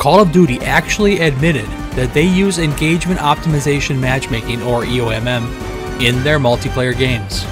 Call of Duty actually admitted that they use engagement optimization matchmaking, or EOMM, in their multiplayer games.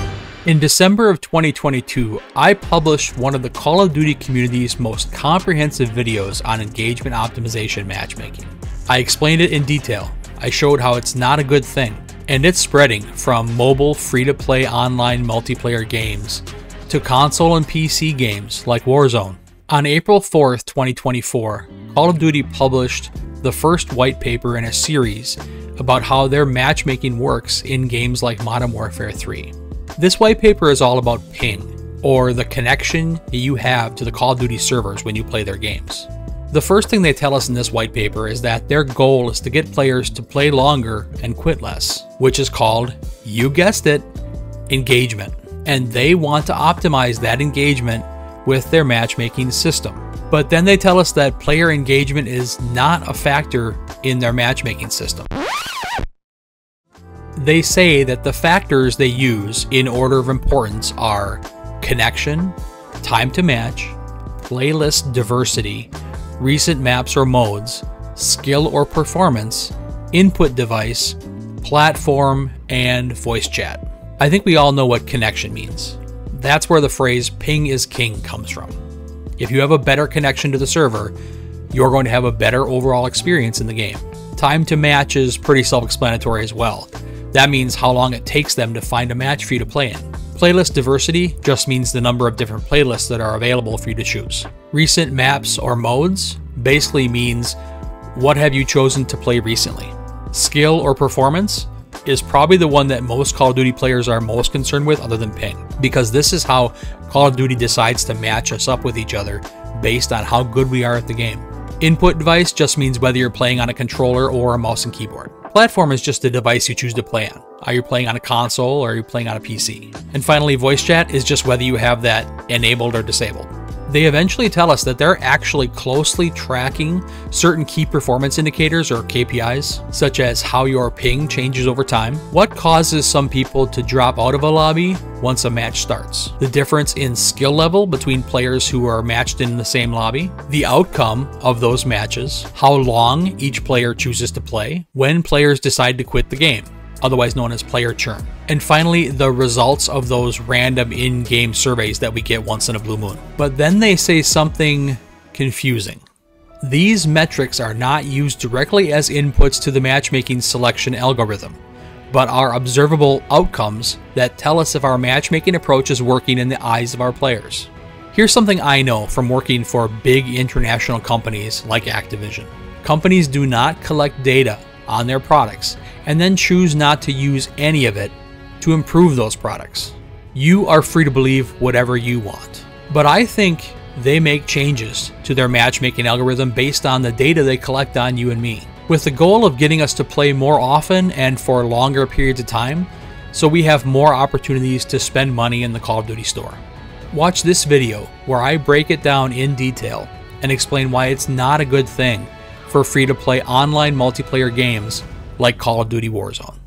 In December of 2022, I published one of the Call of Duty community's most comprehensive videos on engagement optimization matchmaking. I explained it in detail. I showed how it's not a good thing, and it's spreading from mobile free-to-play online multiplayer games to console and PC games like Warzone. On April 4th, 2024, Call of Duty published the first white paper in a series about how their matchmaking works in games like Modern Warfare 3. This white paper is all about ping, or the connection you have to the Call of Duty servers when you play their games. The first thing they tell us in this white paper is that their goal is to get players to play longer and quit less, which is called, you guessed it, engagement. And they want to optimize that engagement with their matchmaking system. But then they tell us that player engagement is not a factor in their matchmaking system. They say that the factors they use in order of importance are connection, time to match, playlist diversity, recent maps or modes, skill or performance, input device, platform, and voice chat. I think we all know what connection means. That's where the phrase ping is king comes from. If you have a better connection to the server, you're going to have a better overall experience in the game. Time to match is pretty self-explanatory as well. That means how long it takes them to find a match for you to play in. Playlist diversity just means the number of different playlists that are available for you to choose. Recent maps or modes basically means what have you chosen to play recently. Skill or performance is probably the one that most Call of Duty players are most concerned with other than ping, because this is how Call of Duty decides to match us up with each other based on how good we are at the game. Input device just means whether you're playing on a controller or a mouse and keyboard. Platform is just the device you choose to play on. Are you playing on a console or are you playing on a PC? And finally, voice chat is just whether you have that enabled or disabled. They eventually tell us that they're actually closely tracking certain key performance indicators, or KPIs, such as how your ping changes over time, what causes some people to drop out of a lobby once a match starts, the difference in skill level between players who are matched in the same lobby, the outcome of those matches, how long each player chooses to play, when players decide to quit the game, otherwise known as player churn. And finally, the results of those random in-game surveys that we get once in a blue moon. But then they say something confusing. These metrics are not used directly as inputs to the matchmaking selection algorithm, but are observable outcomes that tell us if our matchmaking approach is working in the eyes of our players. Here's something I know from working for big international companies like Activision. Companies do not collect data on their products and then choose not to use any of it to improve those products. You are free to believe whatever you want, but I think they make changes to their matchmaking algorithm based on the data they collect on you and me, with the goal of getting us to play more often and for longer periods of time, so we have more opportunities to spend money in the Call of Duty store. Watch this video where I break it down in detail and explain why it's not a good thing for free-to-play online multiplayer games like Call of Duty Warzone.